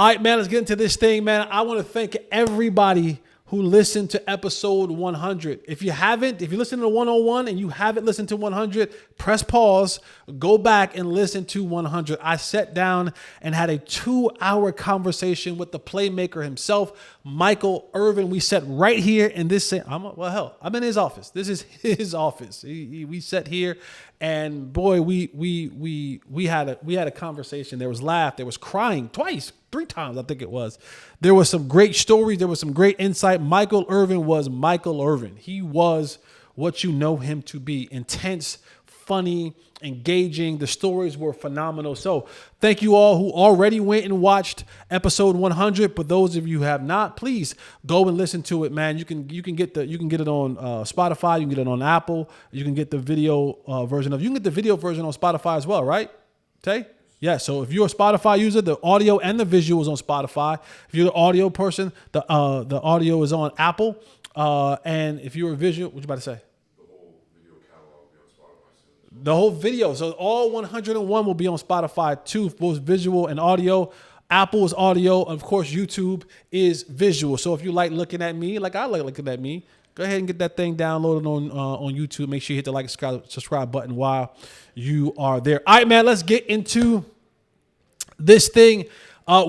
All right, man, let's get into this thing, man. I want to thank everybody who listened to episode 100. If you listened to 101 and you haven't listened to 100, press pause, go back and listen to 100. I sat down and had a 2-hour conversation with the playmaker himself, Michael Irvin. We sat right here in this. I'm in his office. This is his office. We sat here, and boy, we had a conversation. There was laugh. There was crying twice. 3 times, I think it was. There was some great stories. There was some great insight. Michael Irvin was Michael Irvin. He was what you know him to be. Intense, funny, engaging. The stories were phenomenal. So thank you all who already went and watched episode 100. But those of you who have not, please go and listen to it, man. You can get it on Spotify. You can get it on Apple. You can get the video version of. You can get the video version on Spotify as well, right, Tay? Yeah, so if you're a Spotify user, the audio and the visual is on Spotify. If you're the audio person, the audio is on Apple. And if you're a visual, what you about to say? The whole video catalog will be on Spotify soon. The whole video. So all 101 will be on Spotify too, both visual and audio. Apple is audio. Of course, YouTube is visual. So if you like looking at me, like I like looking at me, go ahead and get that thing downloaded on YouTube. Make sure you hit the like and subscribe button while you are there. All right, man, let's get into this thing.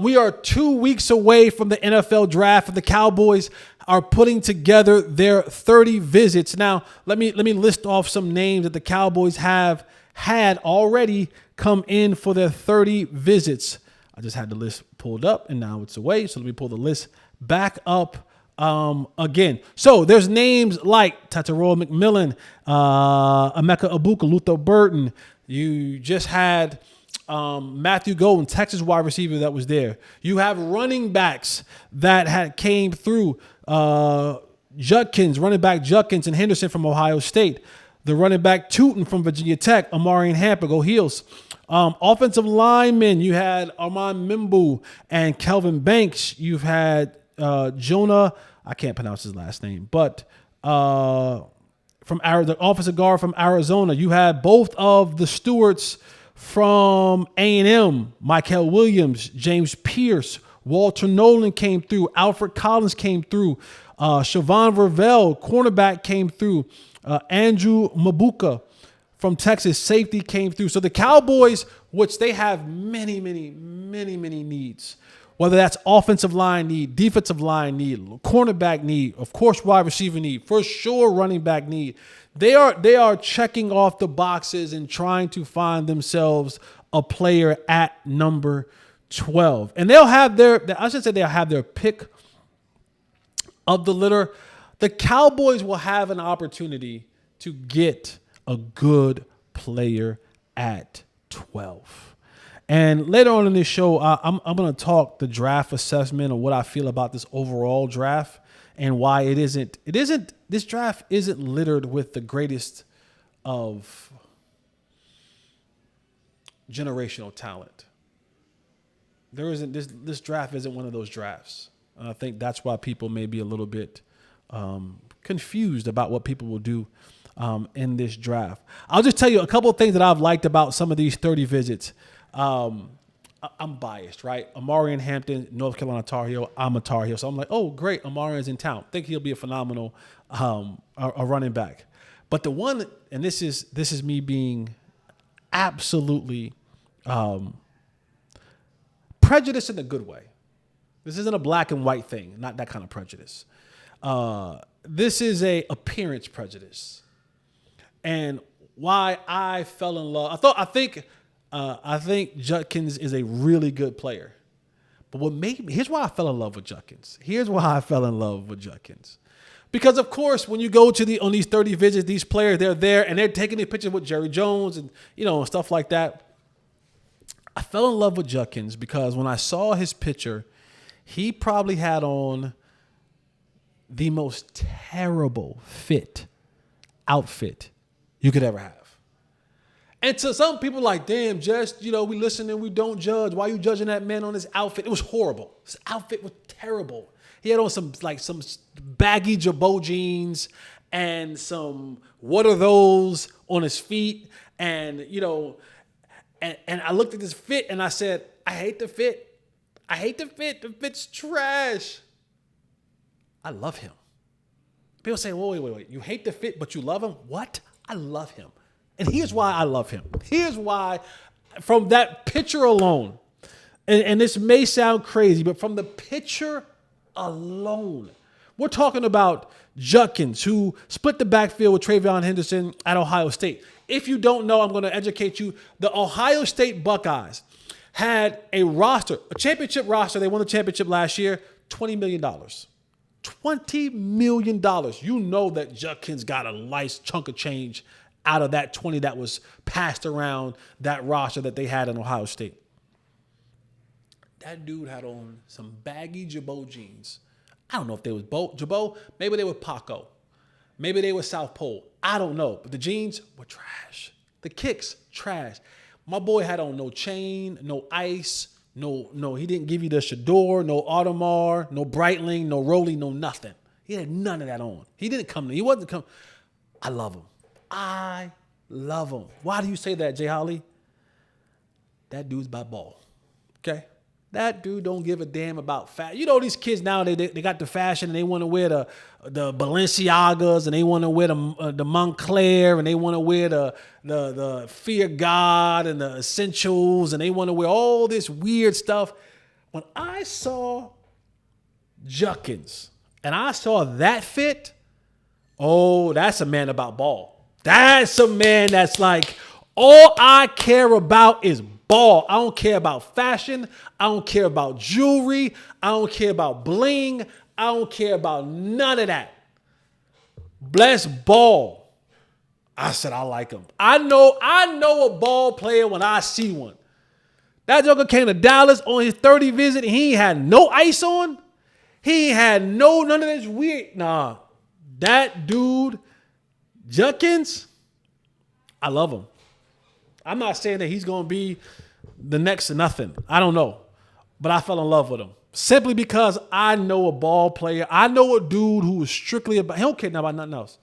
We are 2 weeks away from the NFL draft, and the Cowboys are putting together their 30 visits. Now, let me list off some names that the Cowboys have had already come in for their 30 visits. I just had the list pulled up, and now it's away. So let me pull the list back up again. So there's names like Tetairoa McMillan, Emeka Egbuka, Luther Burton. You just had Matthew Golden, Texas wide receiver that was there. You have running backs that came through. Running back Judkins and Henderson from Ohio State. The running back Tootin from Virginia Tech. Amarian Hamper, go Heels. Offensive linemen, you had Armand Mimbu and Kelvin Banks. You've had Jonah, I can't pronounce his last name, but the offensive guard from Arizona. You had both of the stewards from A&M, Michael Williams, James Pierce, Walter Nolan came through, Alfred Collins came through, Siobhan Vervelle, cornerback, came through, Andrew Mabuka from Texas, safety, came through. So the Cowboys, which they have many needs, whether that's offensive line need, defensive line need, cornerback need, of course, wide receiver need, for sure running back need. They are checking off the boxes and trying to find themselves a player at number 12. And they'll have their pick of the litter. The Cowboys will have an opportunity to get a good player at 12. And later on in this show, I'm going to talk the draft assessment of what I feel about this overall draft and why this draft isn't littered with the greatest of generational talent. This draft isn't one of those drafts. And I think that's why people may be a little bit confused about what people will do in this draft. I'll just tell you a couple of things that I've liked about some of these 30 visits. I'm biased, right? Amarian Hampton, North Carolina Tar Heel. I'm a Tar Heel. So I'm like, oh, great. Amarian's in town. Think he'll be a phenomenal a running back. But the one, and this is me being absolutely prejudiced in a good way. This isn't a black and white thing, not that kind of prejudice. This is a appearance prejudice. And why I fell in love. I think Judkins is a really good player. But here's why I fell in love with Judkins. Because, of course, when you go on these 30 visits, these players, they're there and they're taking a picture with Jerry Jones and, stuff like that. I fell in love with Judkins because when I saw his picture, he probably had on the most terrible outfit you could ever have. And to some people like, damn, Jess, we listen and we don't judge. Why are you judging that man on his outfit? It was horrible. His outfit was terrible. He had on some baggy Jabot jeans and some what are those on his feet. And, and I looked at this fit and I said, I hate the fit. I hate the fit. The fit's trash. I love him. People say, well, wait. You hate the fit, but you love him? What? I love him. And here's why I love him. Here's why, from that picture alone, and this may sound crazy, but from the picture alone, we're talking about Judkins, who split the backfield with Travion Henderson at Ohio State. If you don't know, I'm going to educate you. The Ohio State Buckeyes had a roster, a championship roster. They won the championship last year, $20 million. $20 million. You know that Judkins got a nice chunk of change out of that 20 that was passed around that roster that they had in Ohio State. That dude had on some baggy Jabot jeans. I don't know if they was Jabot. Maybe they were Paco. Maybe they were South Pole. I don't know. But the jeans were trash. The kicks, trash. My boy had on no chain, no ice, no, he didn't give you the Shador, no Audemars, no Breitling, no Rolly, no nothing. He had none of that on. He wasn't come. I love him. I love him. Why do you say that, Jay Holley? That dude's by ball. Okay? That dude don't give a damn about fashion. You know, these kids now, they got the fashion and they want to wear the Balenciagas and they want to wear the Moncler and they want to wear the Fear God and the Essentials and they want to wear all this weird stuff. When I saw Judkins and I saw that fit, oh, that's a man about ball. That's a man that's like, all I care about is ball. I don't care about fashion. I don't care about jewelry. I don't care about bling. I don't care about none of that. Bless ball. I said I like him. I know a ball player when I see one. That joker came to Dallas on his 30 visit and he ain't had no ice on. He ain't had none of this weird. Nah, that dude, Judkins, I love him. I'm not saying that he's going to be the next to nothing. I don't know. But I fell in love with him. Simply because I know a ball player. I know a dude who is strictly about, he don't care about nothing else.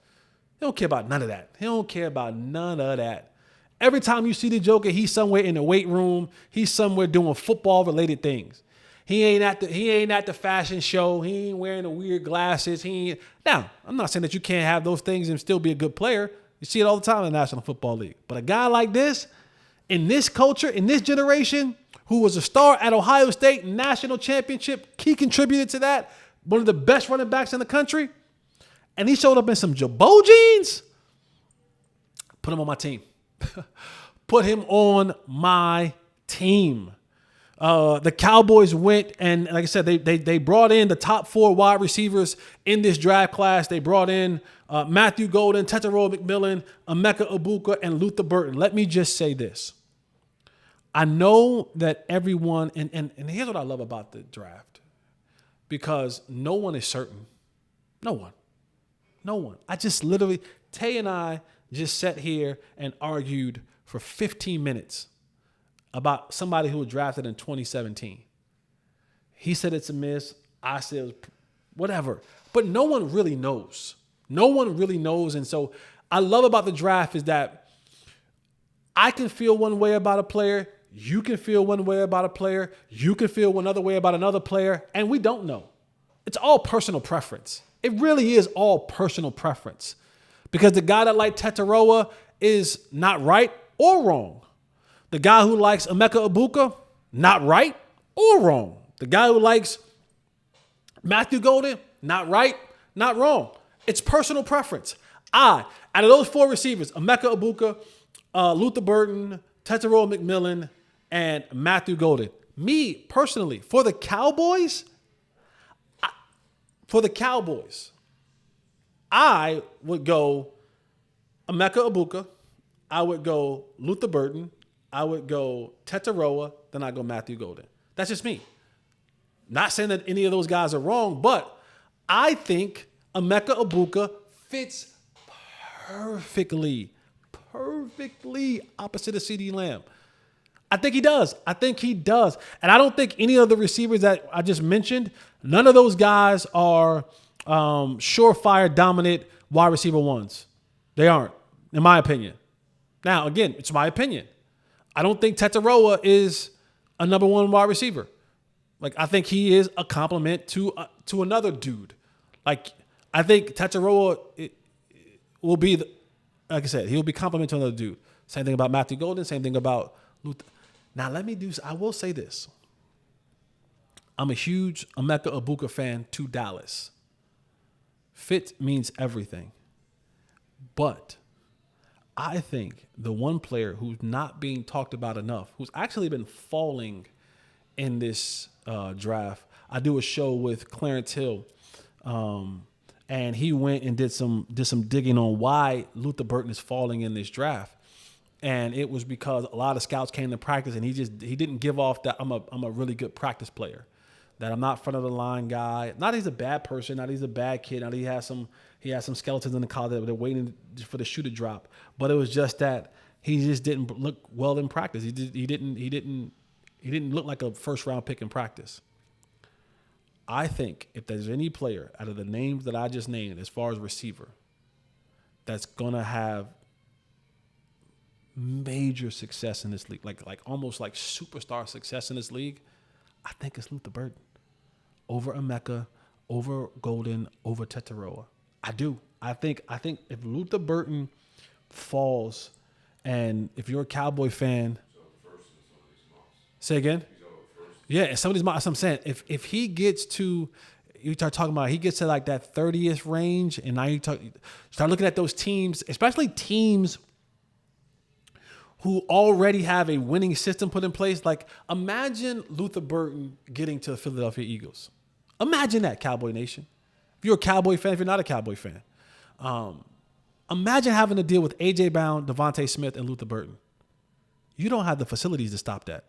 He don't care about none of that. He don't care about none of that. Every time you see the joker, he's somewhere in the weight room. He's somewhere doing football-related things. He ain't at the fashion show. He ain't wearing the weird glasses. Now, I'm not saying that you can't have those things and still be a good player. You see it all the time in the National Football League. But a guy like this, in this culture, in this generation, who was a star at Ohio State national championship, he contributed to that, one of the best running backs in the country, and he showed up in some Jabot jeans, put him on my team. Put him on my team. The Cowboys went and, like I said, they brought in the top 4 wide receivers in this draft class. They brought in Matthew Golden, Tetairoa McMillan, Emeka Egbuka, and Luther Burton. Let me just say this. I know that everyone, and here's what I love about the draft, because no one is certain. No one. I just literally, Tay and I just sat here and argued for 15 minutes about somebody who was drafted in 2017. He said it's a miss. I said it was whatever. But no one really knows. No one really knows. And so I love about the draft is that I can feel one way about a player. You can feel one way about a player. You can feel another way about another player. And we don't know. It's all personal preference. It really is all personal preference. Because the guy that likes Tetairoa is not right or wrong. The guy who likes Emeka Egbuka, not right or wrong. The guy who likes Matthew Golden, not right, not wrong. It's personal preference. Out of those 4 receivers, Emeka Egbuka, Luther Burton, Tetairoa McMillan, and Matthew Golden. Me, personally, for the Cowboys, I would go Emeka Egbuka. I would go Luther Burton. I would go Tetairoa. Then I go Matthew Golden. That's just me. Not saying that any of those guys are wrong, but I think Emeka Egbuka fits perfectly opposite of CeeDee Lamb. I think he does. And I don't think any of the receivers that I just mentioned, none of those guys are surefire dominant wide receiver ones. They aren't, in my opinion. Now, again, it's my opinion. I don't think Tetairoa is a number 1 wide receiver. Like I think he is a compliment to another dude. Like I think Tataroa will be, like I said, he'll be compliment to another dude. Same thing about Matthew Golden. Same thing about Luther. Now I will say this. I'm a huge Emeka Ibuka fan to Dallas. Fit means everything. But I think the one player who's not being talked about enough, who's actually been falling in this draft, I do a show with Clarence Hill, and he went and did some digging on why Luther Burton is falling in this draft. And it was because a lot of scouts came to practice, and he didn't give off that I'm a really good practice player, that I'm not front of the line guy. Not he's a bad person, not he's a bad kid, not he has some skeletons in the college that they're waiting for the shoe to drop. But it was just that he just didn't look well in practice. He didn't look like a first round pick in practice. I think if there's any player out of the names that I just named as far as receiver that's gonna have major success in this league, like almost like superstar success in this league, I think it's Luther Burton over Emeka, over Golden, over Tataroa. I do. I think if Luther Burton falls, and if you're a Cowboy fan, say again. Yeah, and some of these mocks, I'm saying, if he gets to, you start talking about, he gets to like that 30th range, and now you start looking at those teams, especially teams who already have a winning system put in place. Like, imagine Luther Burton getting to the Philadelphia Eagles. Imagine that, Cowboy Nation. If you're a Cowboy fan, if you're not a Cowboy fan, imagine having to deal with A.J. Brown, Devontae Smith, and Luther Burton. You don't have the facilities to stop that.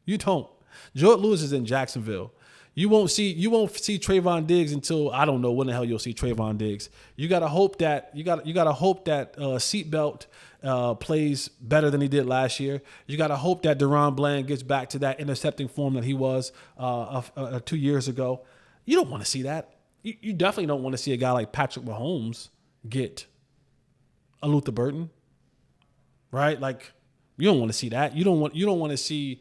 You don't. Jordan Lewis is in Jacksonville. You won't see Trayvon Diggs until I don't know when the hell you'll see Trayvon Diggs. You gotta hope that Seatbelt plays better than he did last year. You gotta hope that Deron Bland gets back to that intercepting form that he was 2 years ago. You don't want to see that. You definitely don't want to see a guy like Patrick Mahomes get a Luther Burton, right? Like you don't want to see that. You don't want to see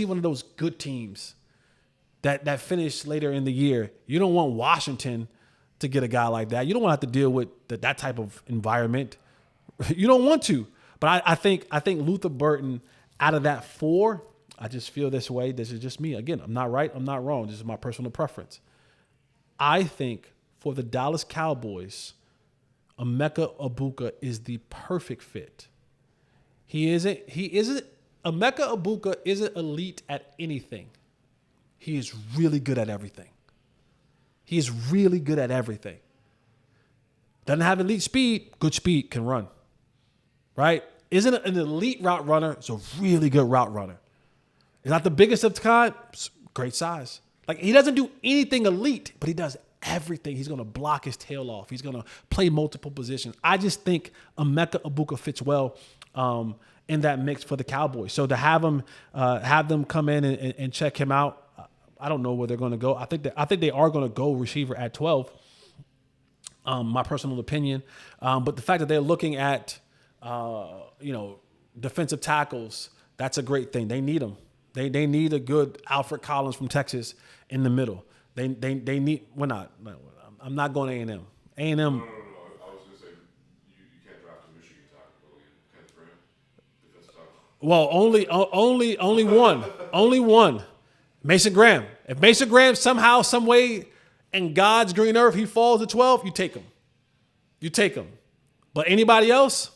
one of those good teams that finish later in the year. You don't want Washington to get a guy like that. You don't want to have to deal with that type of environment. You don't want to. But I think Luther Burton, out of that four, I just feel this way. This is just me. Again, I'm not right. I'm not wrong. This is my personal preference. I think for the Dallas Cowboys, Emeka Ibuka is the perfect fit. Emeka Ibuka isn't elite at anything. He is really good at everything. He is really good at everything. Doesn't have elite speed, good speed, can run. Right? Isn't an elite route runner, it's a really good route runner. He's not the biggest of the kind, great size. Like he doesn't do anything elite, but he does everything. He's going to block his tail off. He's going to play multiple positions. I just think Emeka Ibuka fits well in that mix for the Cowboys. So to have them come in and check him out, I don't know where they're going to go. I think they are going to go receiver at 12. My personal opinion, but the fact that they're looking at defensive tackles, that's a great thing. They need them. They need a good Alfred Collins from Texas in the middle. They need. We're not. I'm not going to A&M. A&M. No. I was going to say you can't draft a Michigan tackle. Kenneth Graham, defensive tackle. Well, only one. Only one. Mason Graham. If Mason Graham somehow, some way, in God's green earth, he falls to 12, you take him. You take him. But anybody else,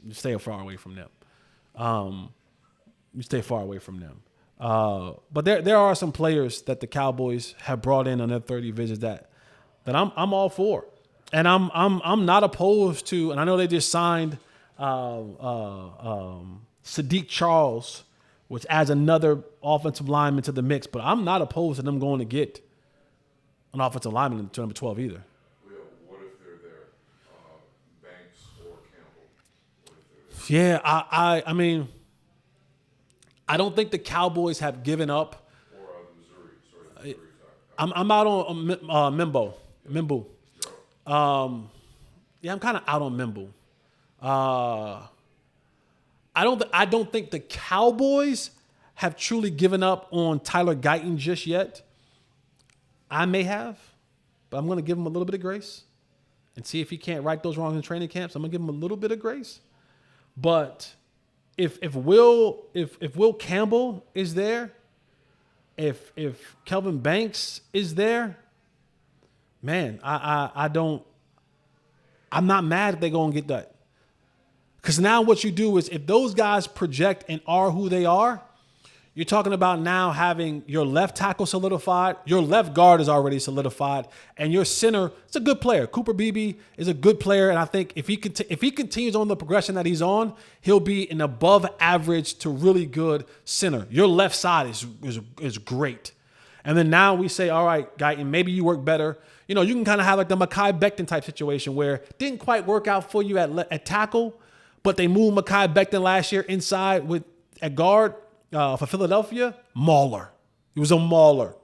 you stay far away from them. But there are some players that the Cowboys have brought in on their 30 visits that I'm all for, and I'm not opposed to. And I know they just signed Sadiq Charles, which adds another offensive lineman to the mix. But I'm not opposed to them going to get an offensive lineman to number 12 either. What if they're there? Banks or Campbell? What if they're there? Yeah, I mean, I don't think the Cowboys have given up. Or Missouri. Sorry, Missouri. I'm out on Mimbo. I'm kind of out on Mimbo. I don't think the Cowboys have truly given up on Tyler Guyton just yet. I may have, but I'm going to give him a little bit of grace and see if he can't right those wrongs in training camps. I'm going to give him a little bit of grace. But if Will Campbell is there, if Kelvin Banks is there, man, I'm not mad if they go and get that. Because now what you do is if those guys project and are who they are, you're talking about now having your left tackle solidified, your left guard is already solidified, and your center is a good player. Cooper Beebe is a good player, and I think if he continues on the progression that he's on, he'll be an above average to really good center. Your left side is great. And then now we say, all right, Guyton, maybe you work better. You can kind of have like the Mekhi Becton type situation where it didn't quite work out for you at tackle, but they moved Mekhi Becton last year inside at guard. For Philadelphia, mauler. He was a mauler.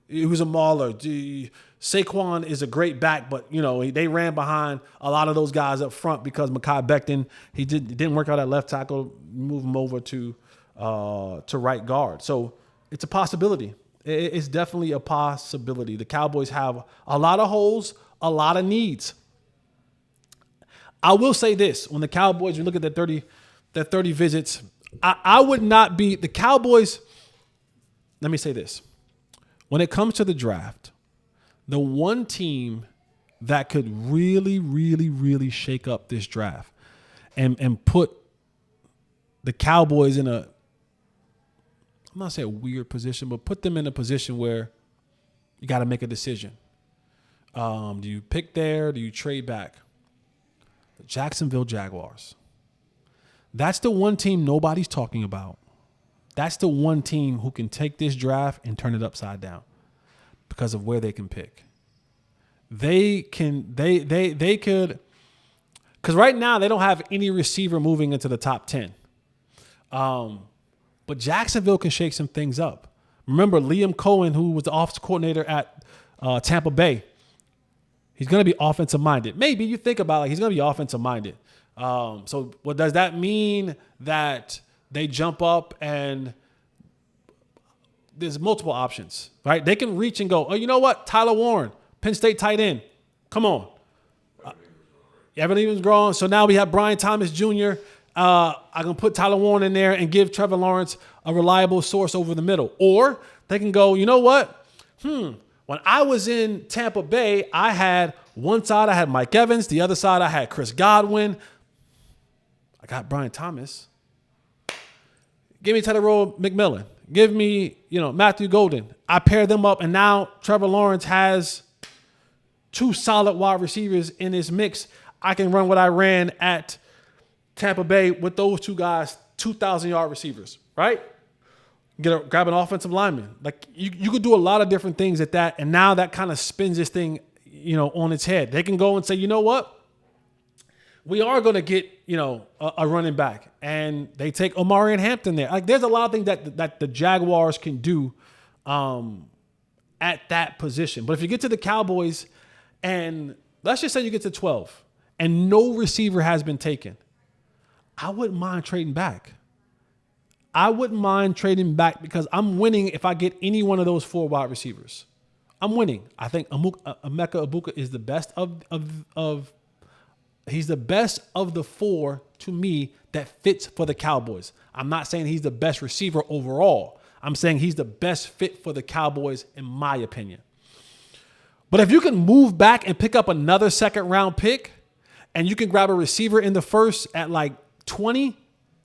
Saquon is a great back, but they ran behind a lot of those guys up front because Mekhi Becton, it didn't work out at left tackle. Move him over to right guard. So it's a possibility. It's definitely a possibility. The Cowboys have a lot of holes, a lot of needs. I will say this: when the Cowboys, you look at their 30 visits. I would not be the Cowboys. Let me say this. When it comes to the draft, the one team that could really, really, really shake up this draft and put the Cowboys in I'm not saying a weird position, but put them in a position where you got to make a decision. Do you pick there? Do you trade back? The Jacksonville Jaguars. That's the one team nobody's talking about. That's the one team who can take this draft and turn it upside down because of where they can pick. They could, because right now they don't have any receiver moving into the top 10. But Jacksonville can shake some things up. Remember Liam Cohen, who was the offensive coordinator at Tampa Bay. He's going to be offensive minded. Maybe you think about it, he's going to be offensive minded. So what does that mean? That they jump up and there's multiple options, right? They can reach and go, oh, you know what? Tyler Warren, Penn State tight end. Come on. Evan Even's grown. So now we have Brian Thomas Jr. I can put Tyler Warren in there and give Trevor Lawrence a reliable source over the middle. Or they can go, you know what? When I was in Tampa Bay, I had one side, I had Mike Evans. The other side, I had Chris Godwin. I got Brian Thomas. Give me Tedero McMillan. Give me, Matthew Golden. I pair them up, and now Trevor Lawrence has two solid wide receivers in his mix. I can run what I ran at Tampa Bay with those two guys, 2,000-yard receivers, right? Grab an offensive lineman. Like you could do a lot of different things at that, and now that kind of spins this thing, on its head. They can go and say, you know what? We are going to get, a running back, and they take Omarion Hampton there. Like, there's a lot of things that the Jaguars can do at that position. But if you get to the Cowboys, and let's just say you get to 12, and no receiver has been taken, I wouldn't mind trading back. Because I'm winning if I get any one of those four wide receivers. I'm winning. I think Emeka Egbuka is the best he's the best of the four to me that fits for the Cowboys. I'm not saying he's the best receiver overall. I'm saying he's the best fit for the Cowboys in my opinion. But if you can move back and pick up another second round pick and you can grab a receiver in the first at like 20,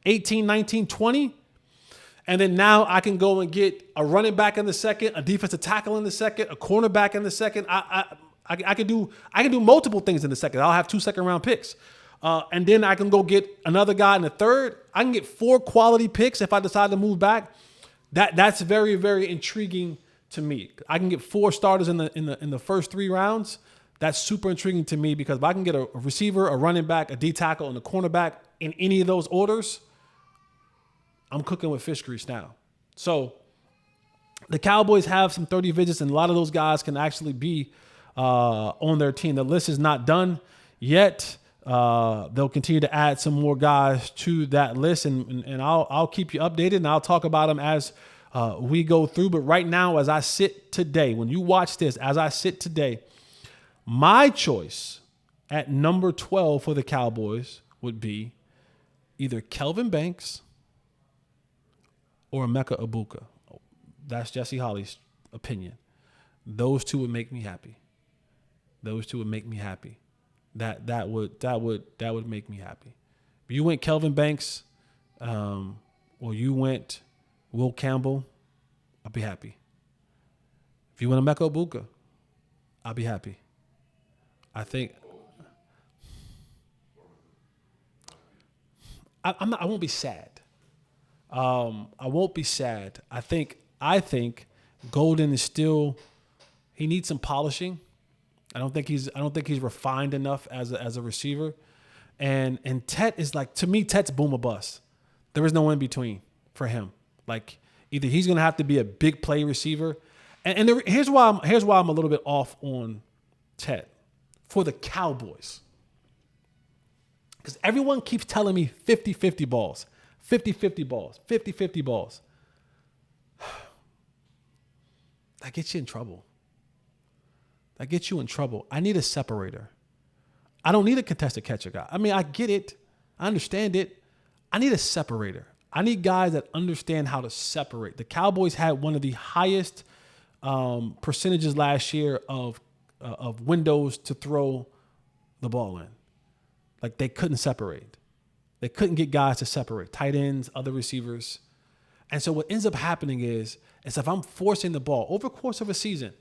18, 19, 20, and then now I can go and get a running back in the second, a defensive tackle in the second, a cornerback in the second. I can do multiple things in the second. I'll have 2 second-round picks. And then I can go get another guy in the third. I can get 4 quality picks if I decide to move back. That's very, very intriguing to me. I can get 4 starters in the first 3 rounds. That's super intriguing to me because if I can get a receiver, a running back, a D tackle, and a cornerback in any of those orders, I'm cooking with fish grease now. So the Cowboys have some 30 visits, and a lot of those guys can actually be on their team. The list is not done yet. They'll continue to add some more guys to that list, and I'll keep you updated, and I'll talk about them as we go through. But right now, as I sit today, when you watch this, as I sit today, my choice at number 12 for the Cowboys would be either Kelvin Banks or Emeka Egbuka. That's Jesse Holley's opinion. Those two would make me happy. Those two would make me happy. That would make me happy. If you went Kelvin Banks, or you went Will Campbell, I'll be happy. If you went Emeka Egbuka, I'll be happy. I think I won't be sad. I won't be sad. I think Golden is still, he needs some polishing. I don't think he's refined enough as a receiver. And Tet is like, to me, Tet's boom or bust. There is no in between for him. Like, either he's gonna have to be a big play receiver. Here's why I'm a little bit off on Tet for the Cowboys. Because everyone keeps telling me 50-50 balls. 50-50 balls. 50-50 balls. That gets you in trouble. That gets you in trouble. I need a separator. I don't need a contested catcher guy. I mean, I get it. I understand it. I need a separator. I need guys that understand how to separate. The Cowboys had one of the highest percentages last year of windows to throw the ball in. Like, they couldn't separate. They couldn't get guys to separate. Tight ends, other receivers. And so what ends up happening is if I'm forcing the ball over the course of a season,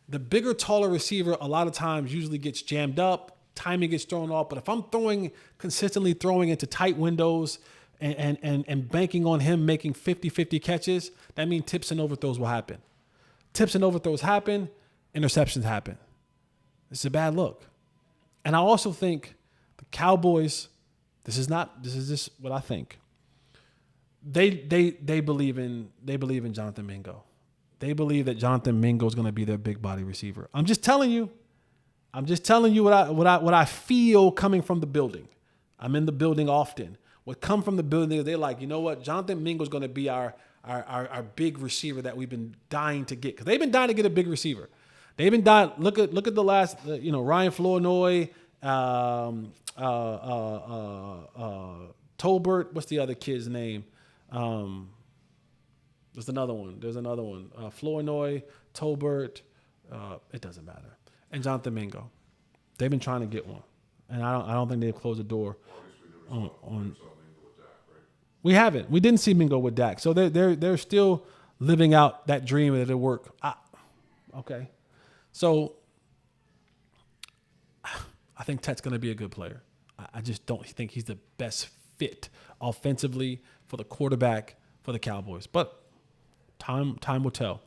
the bigger, taller receiver a lot of times usually gets jammed up, timing gets thrown off. But if I'm consistently throwing into tight windows and banking on him making 50-50 catches, that means tips and overthrows will happen. Tips and overthrows happen, interceptions happen. It's a bad look. And I also think the Cowboys, this is just what I think. They believe in Jonathan Mingo. They believe that Jonathan Mingo is going to be their big body receiver. I'm just telling you what I feel coming from the building. I'm in the building often. What come from the building is they're like, you know what? Jonathan Mingo is going to be our big receiver that we've been dying to get, because they've been dying to get a big receiver. They've been dying. Look at the last, Ryan Flournoy, Tolbert. What's the other kid's name? There's another one. Flournoy, Tolbert. It doesn't matter. And Jonathan Mingo. They've been trying to get one, and I don't think they've closed the door on. We haven't. We didn't see Mingo with Dak, so they're still living out that dream that it'll work. Okay, so I think Tet's going to be a good player. I just don't think he's the best fit offensively for the quarterback for the Cowboys, but time will tell.